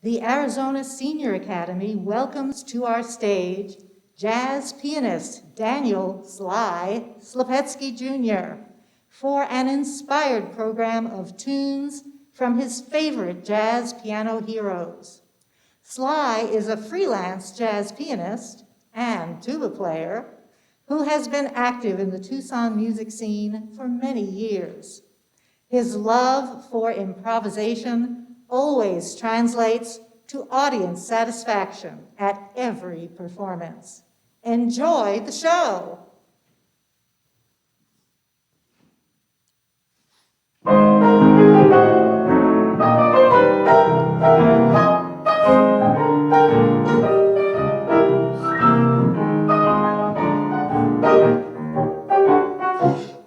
the Arizona Senior Academy welcomes to our stage jazz pianist Daniel Sly Slipetsky Jr. for an inspired program of tunes from his favorite jazz piano heroes. Sly is a freelance jazz pianist and tuba player who has been active in the Tucson music scene for many years. His love for improvisation always translates to audience satisfaction at every performance. Enjoy the show.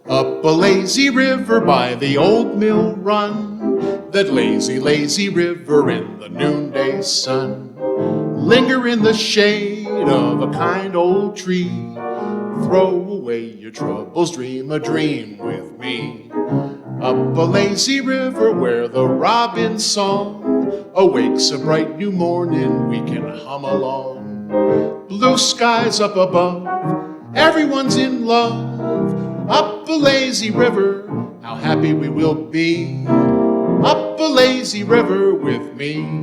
Up a lazy river by the old mill run, that lazy, lazy river in the noonday sun. Linger in the shade of a kind old tree. Throw away your troubles, dream a dream with me. Up a lazy river where the robin's song awakes a bright new morning, we can hum along. Blue skies up above, everyone's in love. Up a lazy river, how happy we will be. Up a lazy river with me.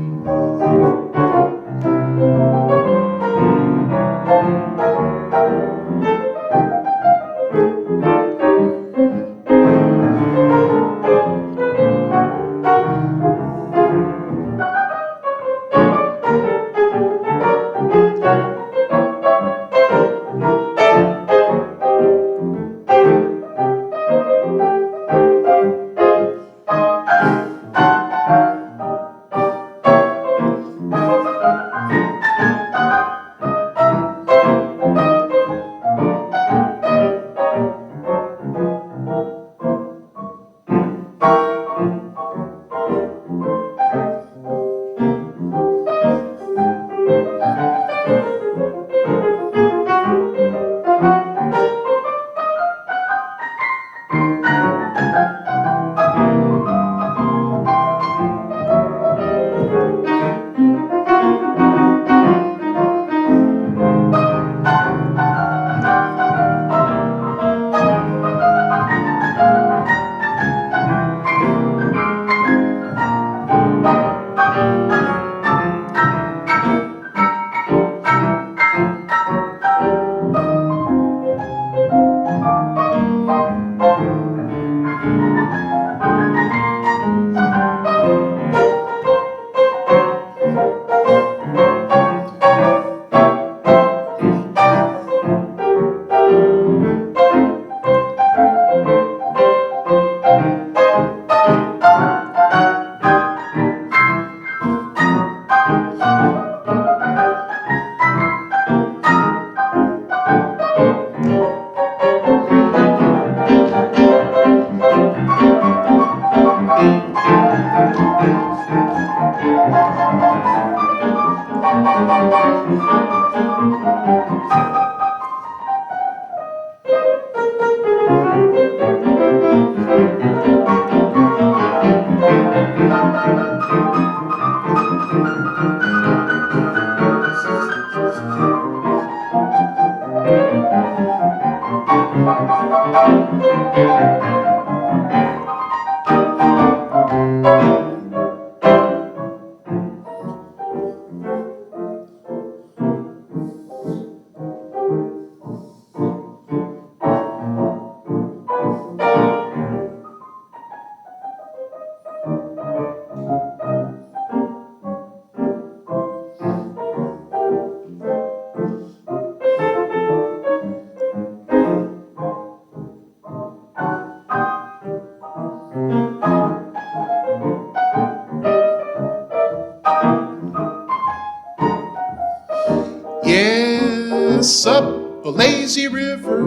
Yes, up a lazy river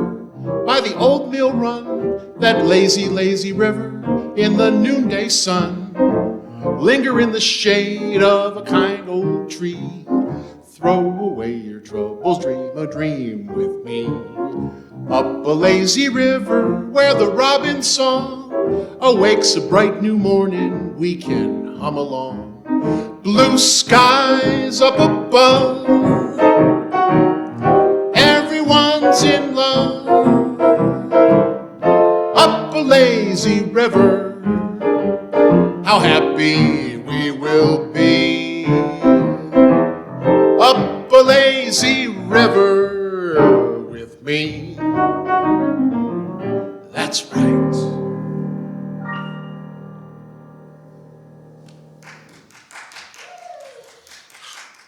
by the old mill run, that lazy, lazy river in the noonday sun. Linger in the shade of a kind old tree. Throw away your troubles, dream a dream with me. Up a lazy river where the robin's song awakes a bright new morning, we can hum along. blue skies up above, everyone's in love, up a lazy river, how happy we will be, up a lazy river with me. That's right.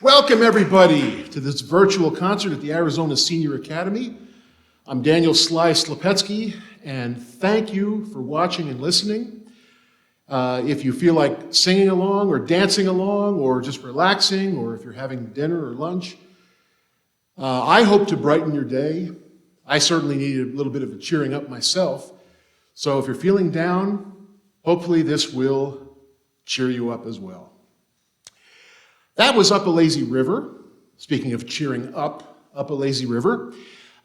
Welcome, everybody, to this virtual concert at the Arizona Senior Academy. I'm Daniel Sly Slipetsky, and thank you for watching and listening. If you feel like singing along or dancing along or just relaxing, or if you're having dinner or lunch, I hope to brighten your day. I certainly need a little bit of a cheering up myself. So if you're feeling down, hopefully this will cheer you up as well. That was Up a Lazy River. Speaking of cheering up a lazy river,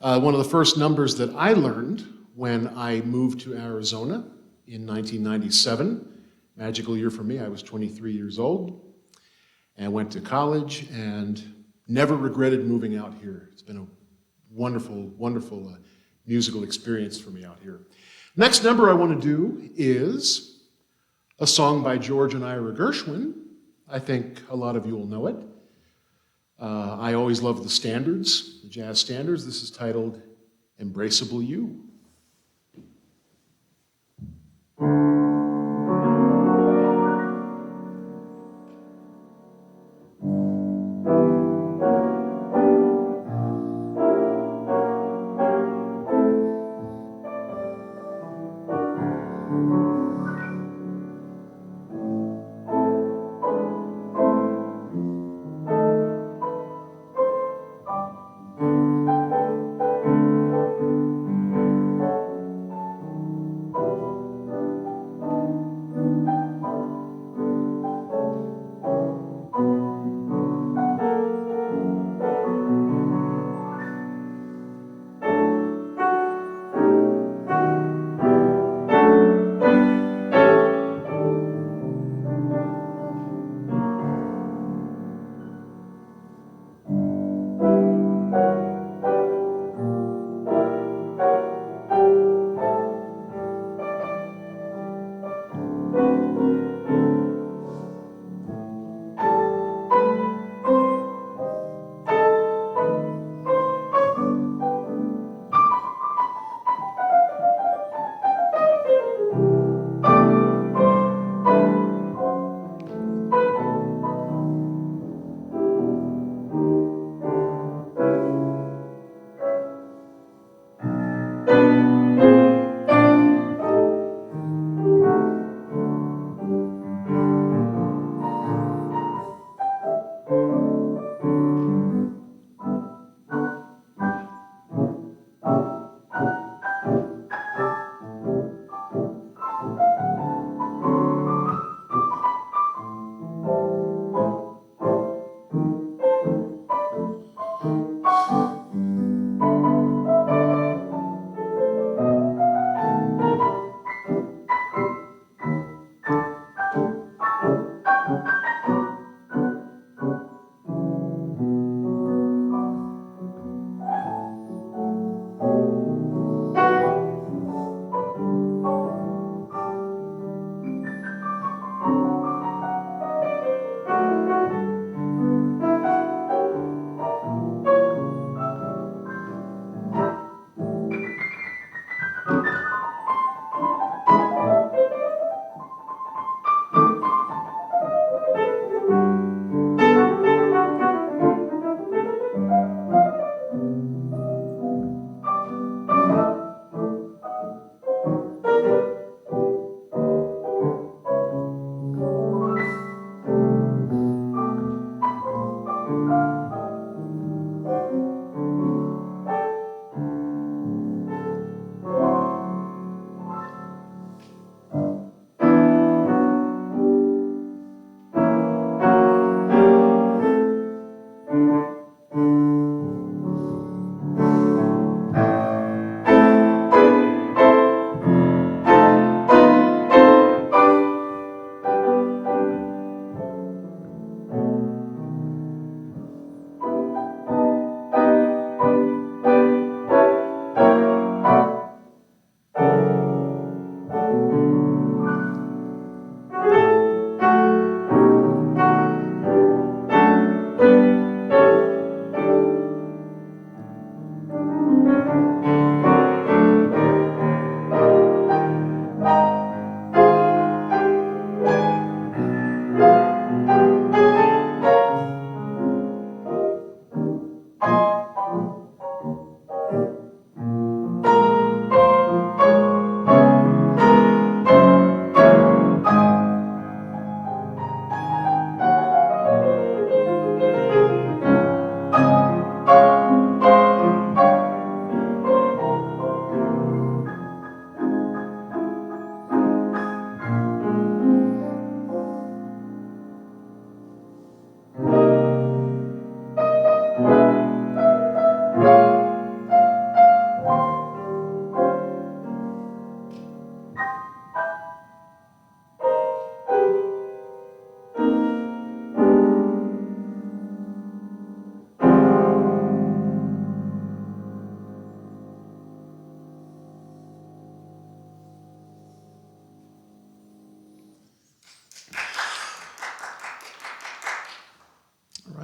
one of the first numbers that I learned when I moved to Arizona in 1997. Magical year for me. I was 23 years old and went to college and never regretted moving out here. It's been a wonderful, wonderful musical experience for me out here. Next number I want to do is a song by George and Ira Gershwin. I think a lot of you will know it. I always love the standards, the jazz standards. This is titled Embraceable You.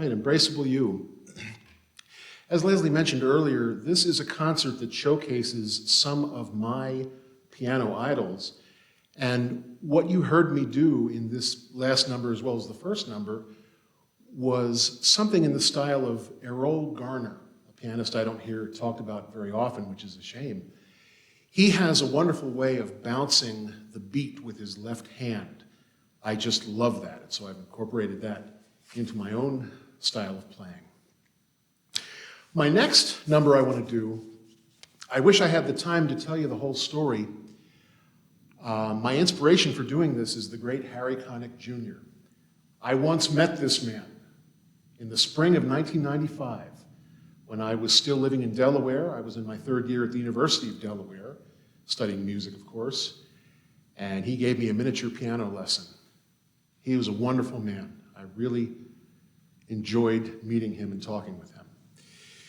right, Embraceable You. As Leslie mentioned earlier, this is a concert that showcases some of my piano idols. And what you heard me do in this last number as well as the first number was something in the style of Errol Garner, a pianist I don't hear talked about very often, which is a shame. He has a wonderful way of bouncing the beat with his left hand. I just love that, and so I've incorporated that into my own style of playing. My next number I want to do, I wish I had the time to tell you the whole story. My inspiration for doing this is the great Harry Connick Jr. I once met this man in the spring of 1995 when I was still living in Delaware. I was in my third year at the University of Delaware, studying music, of course, and he gave me a miniature piano lesson. He was a wonderful man. I really enjoyed meeting him and talking with him.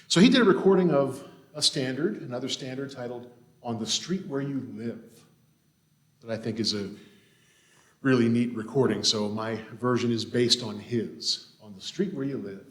So he did a recording of a standard, another standard titled On the Street Where You Live, that I think is a really neat recording. So my version is based on his, On the Street Where You Live.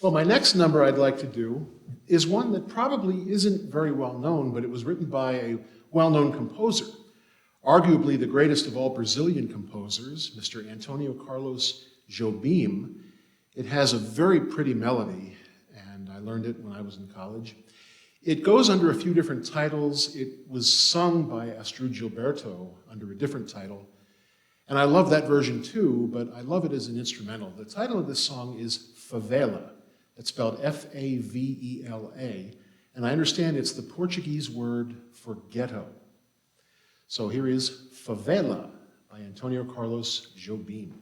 Well, my next number I'd like to do is one that probably isn't very well known, but it was written by a well-known composer, arguably the greatest of all Brazilian composers, Mr. Antonio Carlos Jobim. It has a very pretty melody, and I learned it when I was in college. It goes under a few different titles. It was sung by Astrud Gilberto under a different title, and I love that version too, but I love it as an instrumental. The title of this song is Favela. It's spelled F-A-V-E-L-A, and I understand it's the Portuguese word for ghetto. So here is Favela by Antonio Carlos Jobim.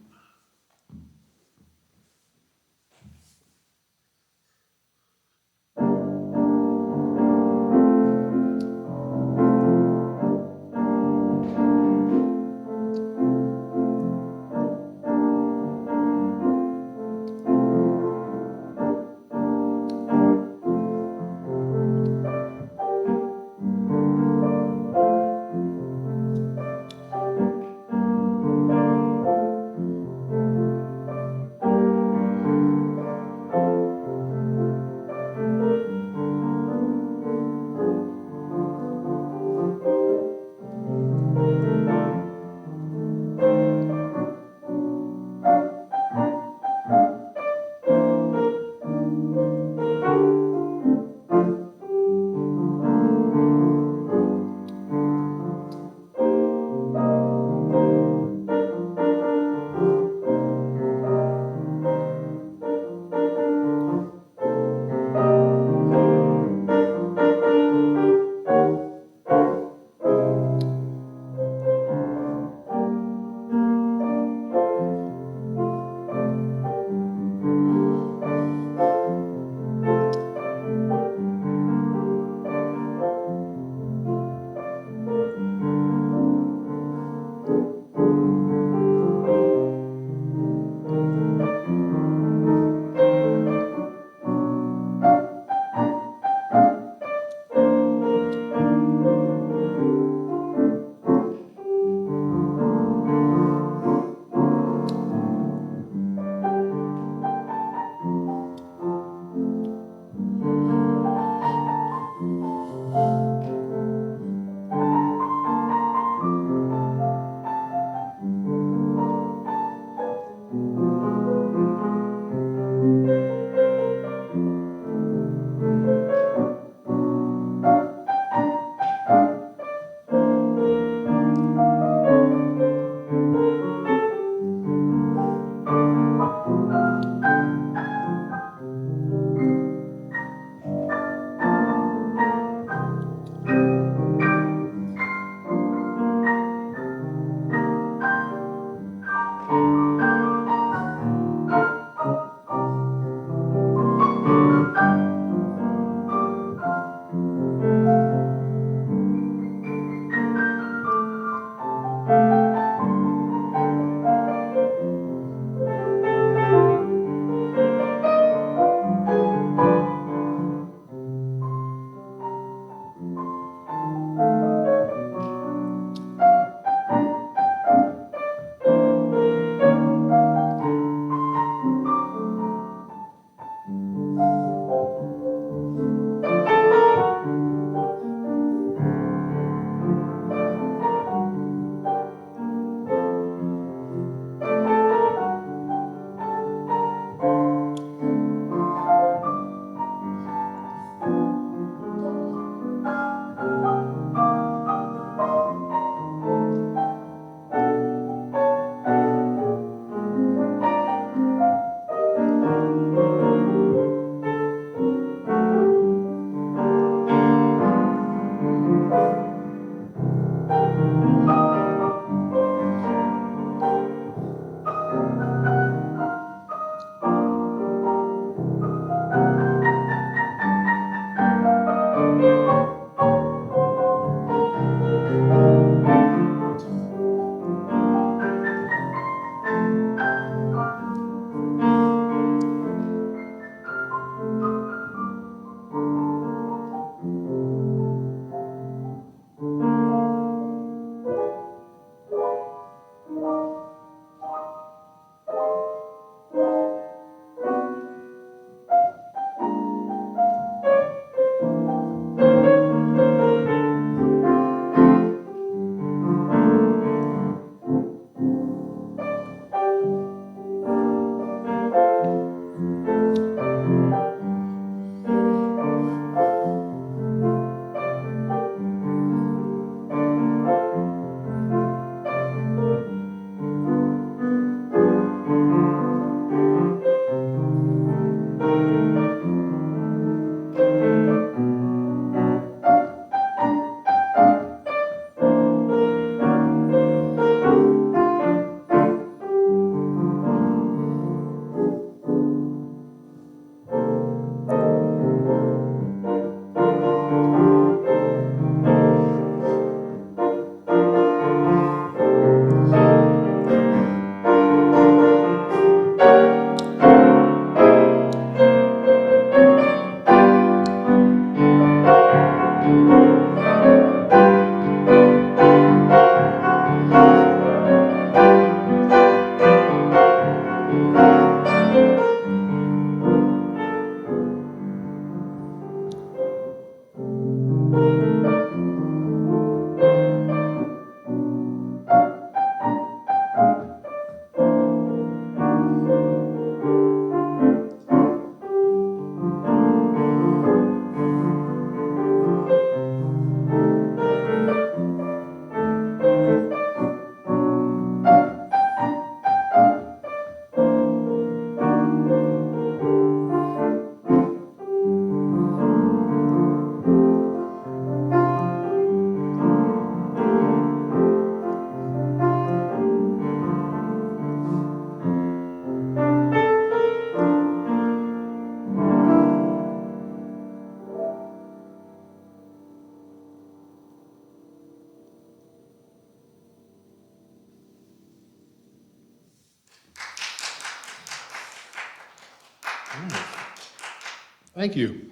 Thank you.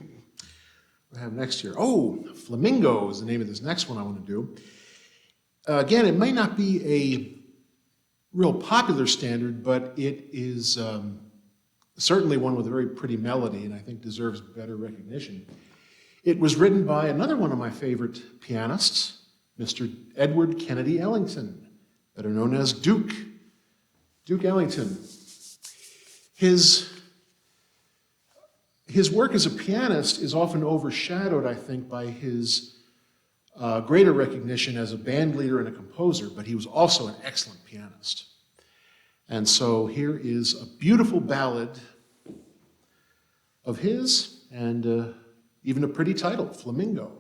What do I have next here? Oh, Flamingo is the name of this next one I want to do. Again, it may not be a real popular standard, but it is certainly one with a very pretty melody, and I think deserves better recognition. It was written by another one of my favorite pianists, Mr. Edward Kennedy Ellington, better known as Duke Ellington. His work as a pianist is often overshadowed, I think, by his greater recognition as a band leader and a composer, but he was also an excellent pianist. And so here is a beautiful ballad of his, and even a pretty title, Flamingo.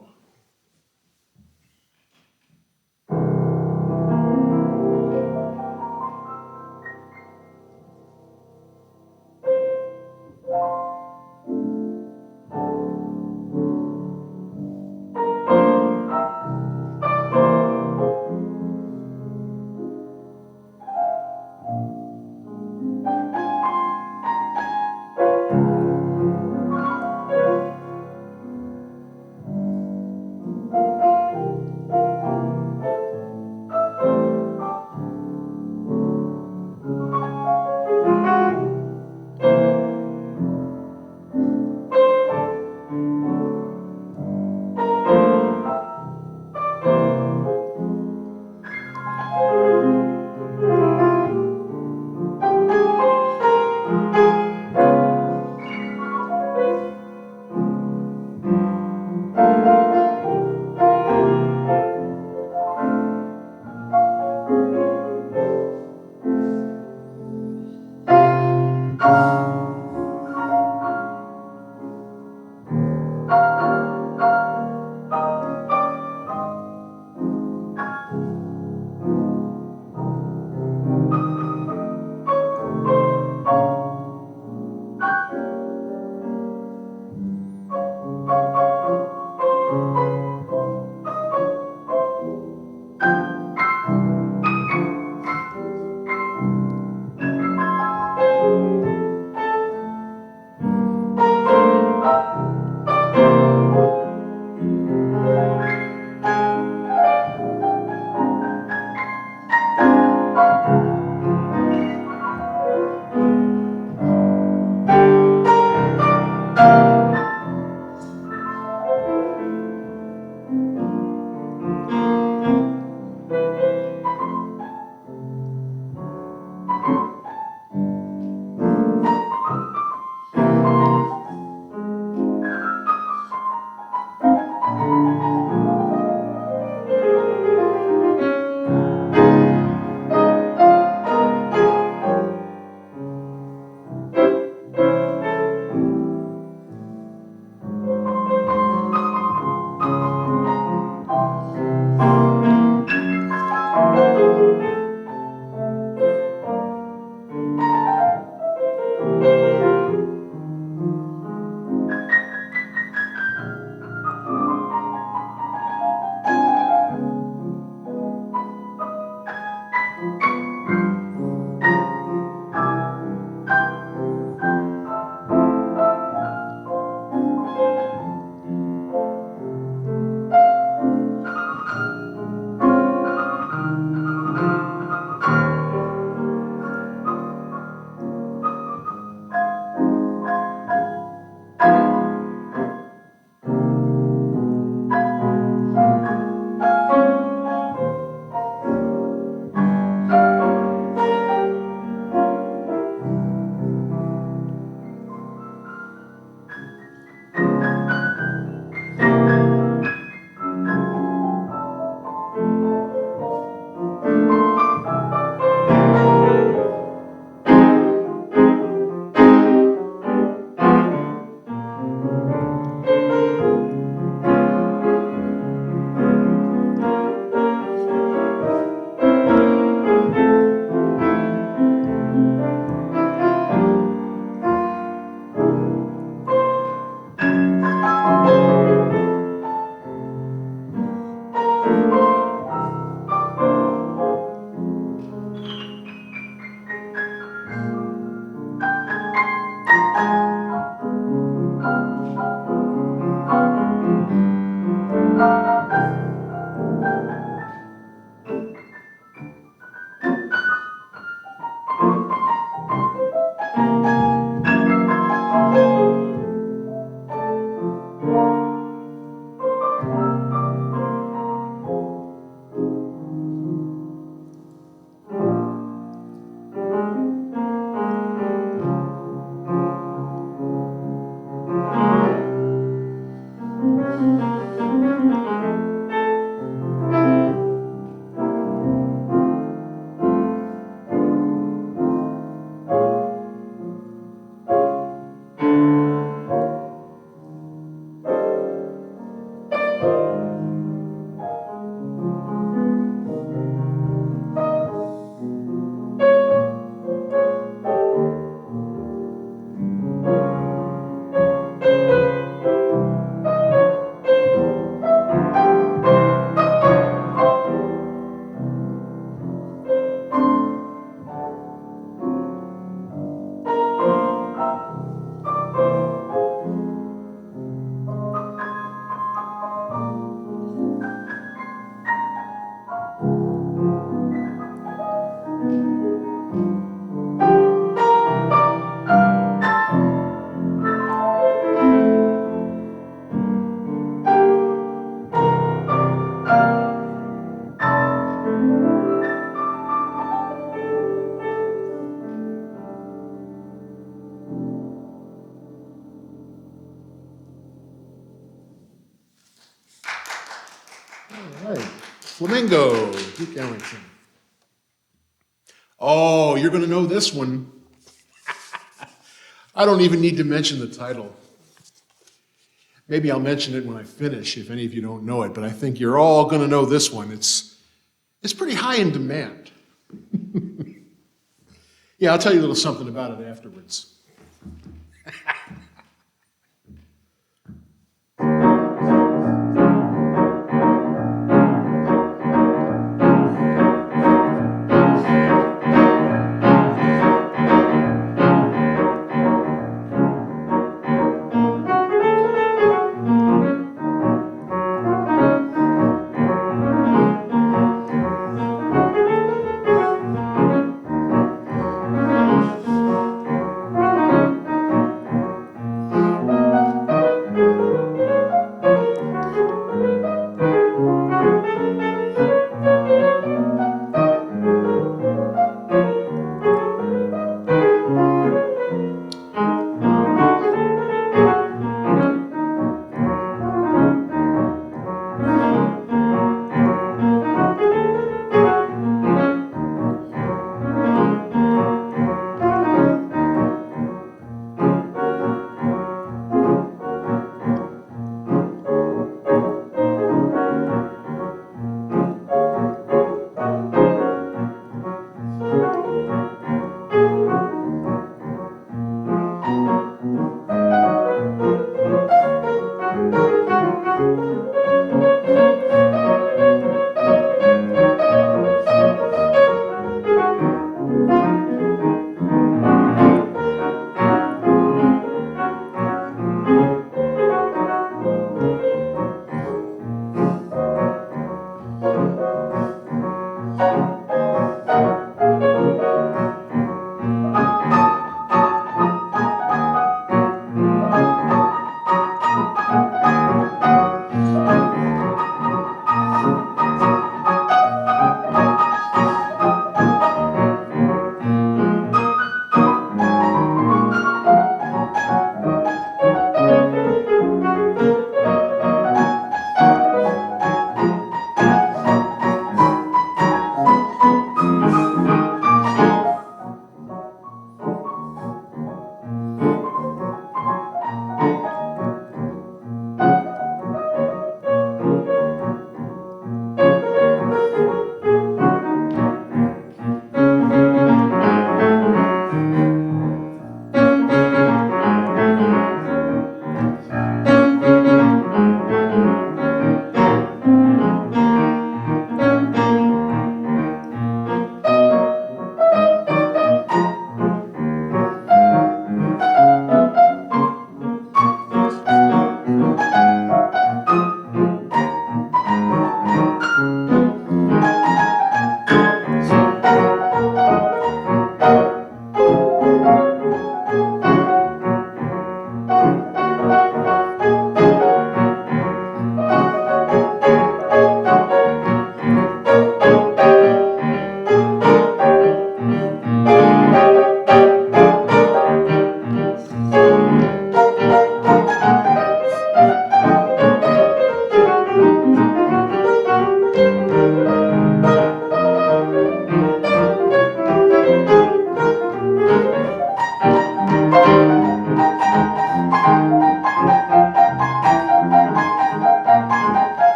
Flamingo, Duke Ellington. Oh, you're going to know this one. I don't even need to mention the title. Maybe I'll mention it when I finish if any of you don't know it, but I think you're all going to know this one. It's pretty high in demand. Yeah, I'll tell you a little something about it afterwards.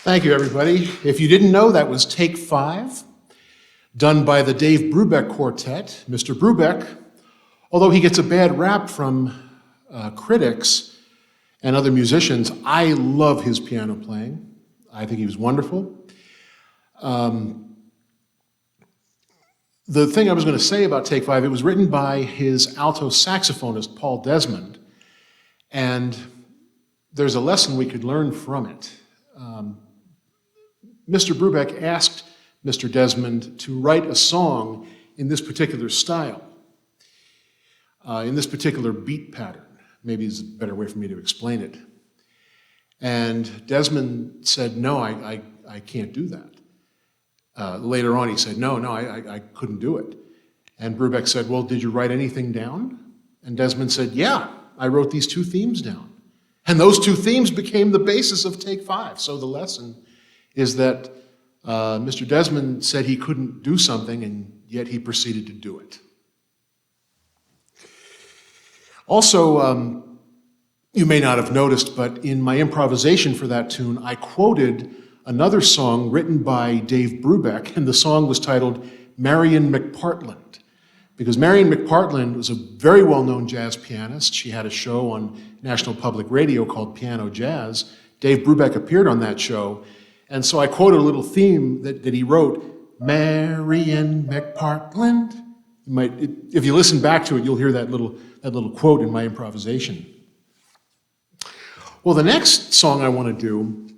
Thank you, everybody. If you didn't know, that was Take 5, done by the Dave Brubeck Quartet. Mr. Brubeck, although he gets a bad rap from critics and other musicians, I love his piano playing. I think he was wonderful. The thing I was going to say about Take 5, it was written by his alto saxophonist, Paul Desmond, and there's a lesson we could learn from it. Mr. Brubeck asked Mr. Desmond to write a song in this particular style, in this particular beat pattern. Maybe it's a better way for me to explain it. And Desmond said, no, I can't do that. Later on, he said, no, I couldn't do it. And Brubeck said, well, did you write anything down? And Desmond said, yeah, I wrote these 2 themes down. And those 2 themes became the basis of Take 5. So the lesson is that Mr. Desmond said he couldn't do something, and yet he proceeded to do it. Also, you may not have noticed, but in my improvisation for that tune, I quoted another song written by Dave Brubeck, and the song was titled Marion McPartland, because Marion McPartland was a very well-known jazz pianist. She had a show on National Public Radio called Piano Jazz. Dave Brubeck appeared on that show, and so I quoted a little theme that he wrote, Marion McPartland. If you listen back to it, you'll hear that little quote in my improvisation. Well, the next song I want to do,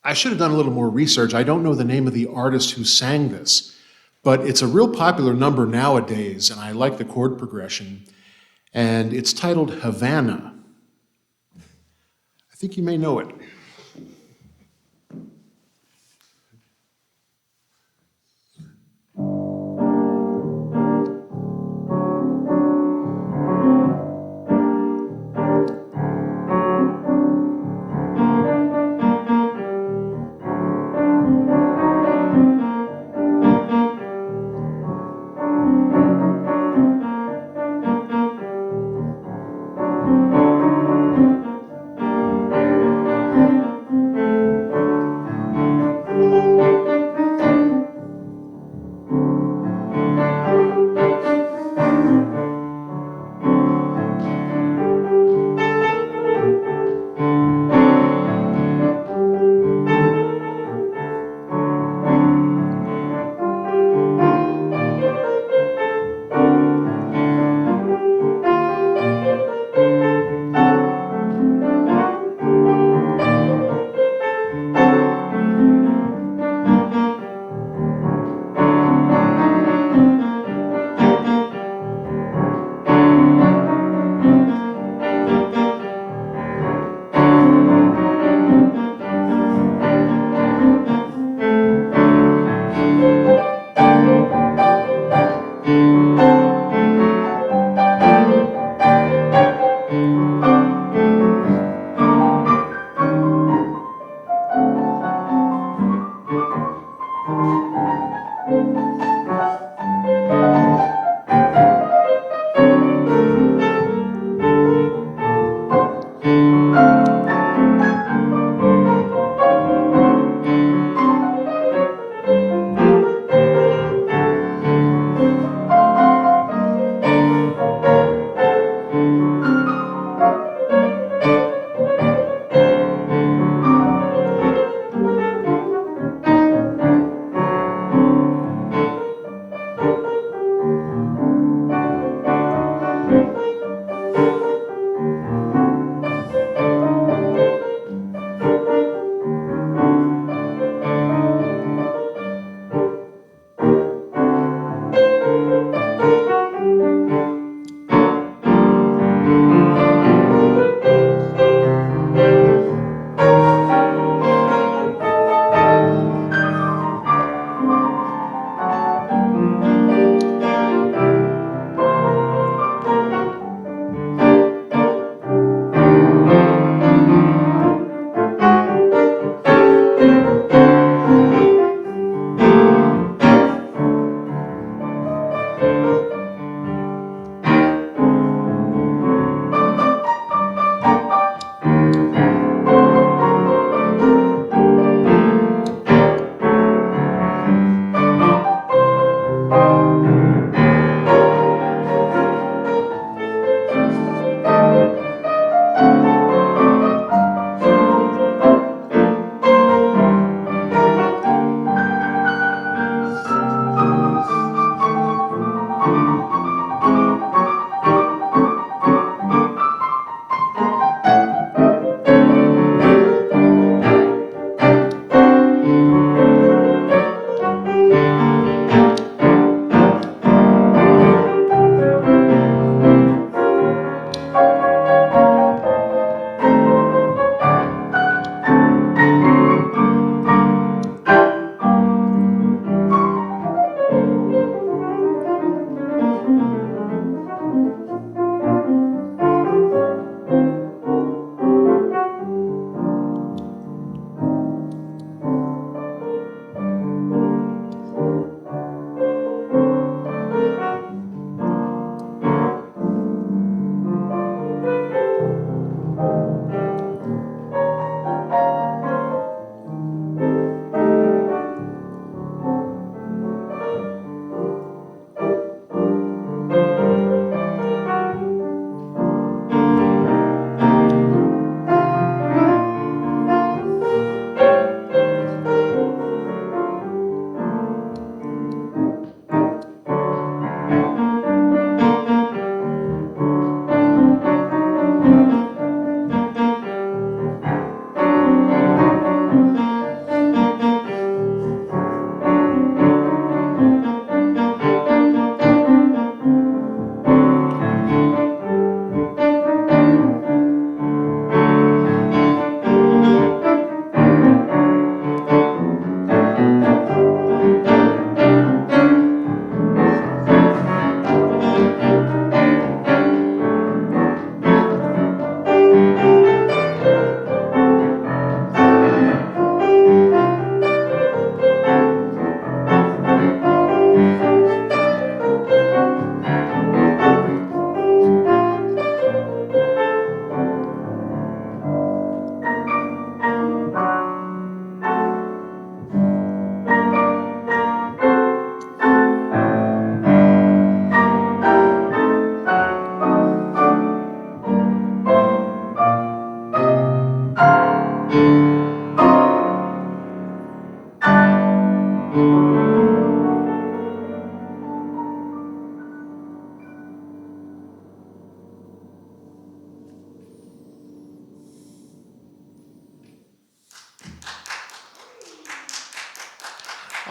I should have done a little more research. I don't know the name of the artist who sang this, but it's a real popular number nowadays, and I like the chord progression, and it's titled Havana. I think you may know it.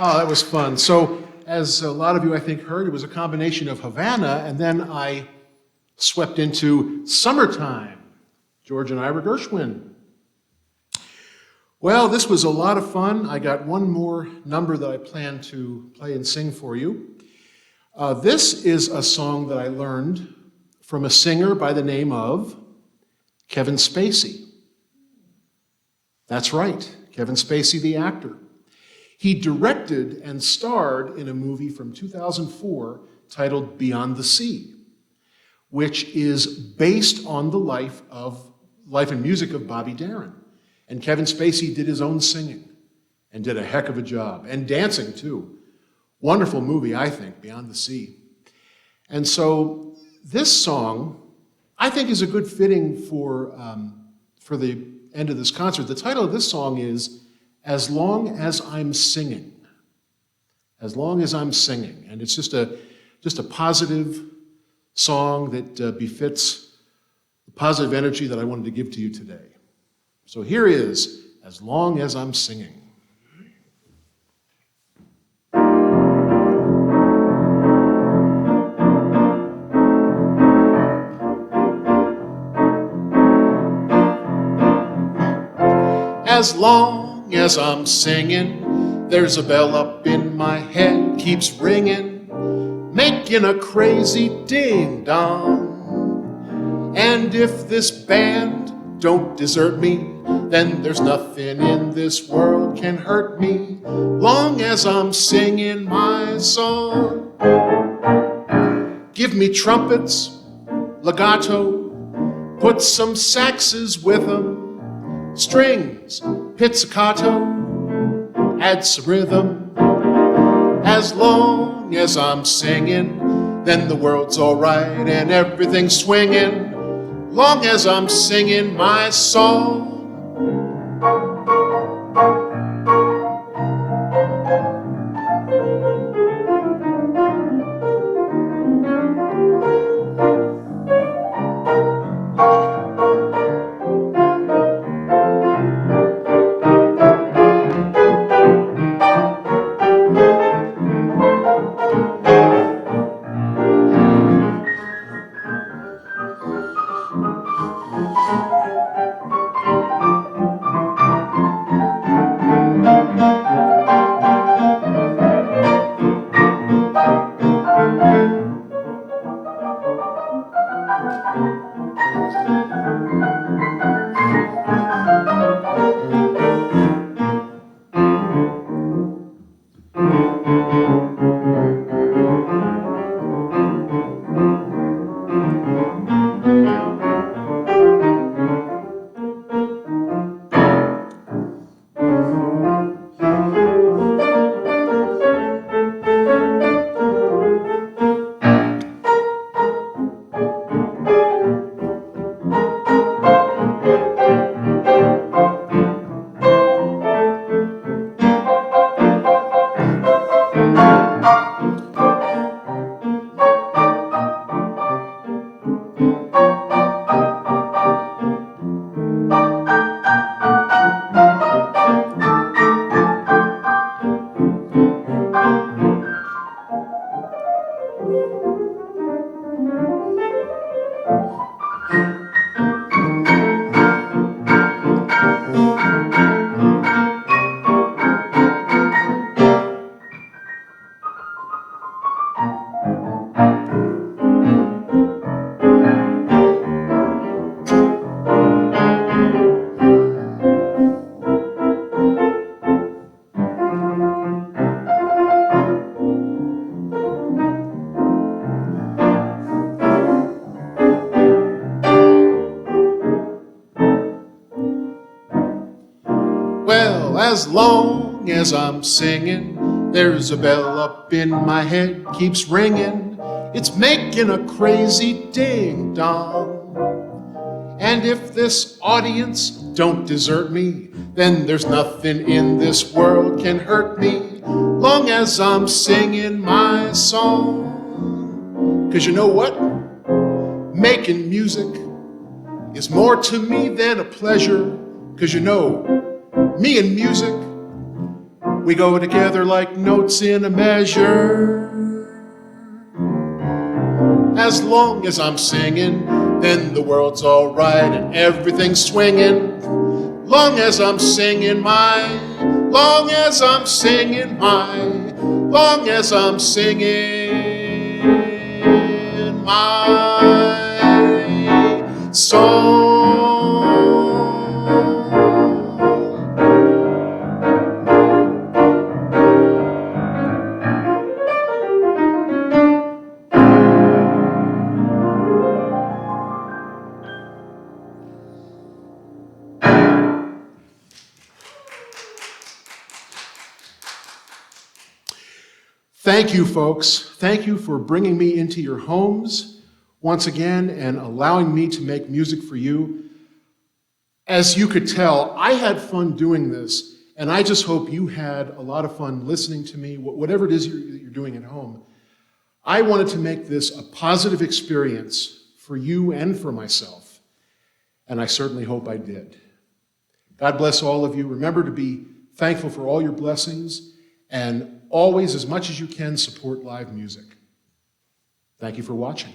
Oh, that was fun. So, as a lot of you I think heard, it was a combination of Havana, and then I swept into Summertime, George and Ira Gershwin. Well, this was a lot of fun. I got one more number that I plan to play and sing for you. This is a song that I learned from a singer by the name of Kevin Spacey. That's right, Kevin Spacey, the actor. He directed and starred in a movie from 2004 titled Beyond the Sea, which is based on the life and music of Bobby Darin. And Kevin Spacey did his own singing and did a heck of a job, and dancing too. Wonderful movie, I think, Beyond the Sea. And so this song, I think, is a good fitting for the end of this concert. The title of this song is As Long as I'm Singing. As Long as I'm Singing. And it's just a positive song that befits the positive energy that I wanted to give to you today. So here is As Long as I'm Singing. As long as I'm singing, there's a bell up in my head, keeps ringing, making a crazy ding-dong. And if this band don't desert me, then there's nothing in this world can hurt me, long as I'm singing my song. Give me trumpets, legato, put some saxes with them, strings, pizzicato, add some rhythm. As long as I'm singing, then the world's all right and everything's swinging, long as I'm singing my song. As long as I'm singing, there's a bell up in my head, keeps ringing. It's making a crazy ding-dong. And if this audience don't desert me, then there's nothing in this world can hurt me, long as I'm singing my song. 'Cause you know what? Making music is more to me than a pleasure. 'Cause you know, me and music, We go together like notes in a measure. As long as I'm singing, then the world's all right and everything's swinging. Long as I'm singing my, long as I'm singing my, long as I'm singing my song. Thank you, folks. Thank you for bringing me into your homes once again and allowing me to make music for you. As you could tell, I had fun doing this, and I just hope you had a lot of fun listening to me, whatever it is you're doing at home. I wanted to make this a positive experience for you and for myself, and I certainly hope I did. God bless all of you. Remember to be thankful for all your blessings, and always, as much as you can, support live music. Thank you for watching.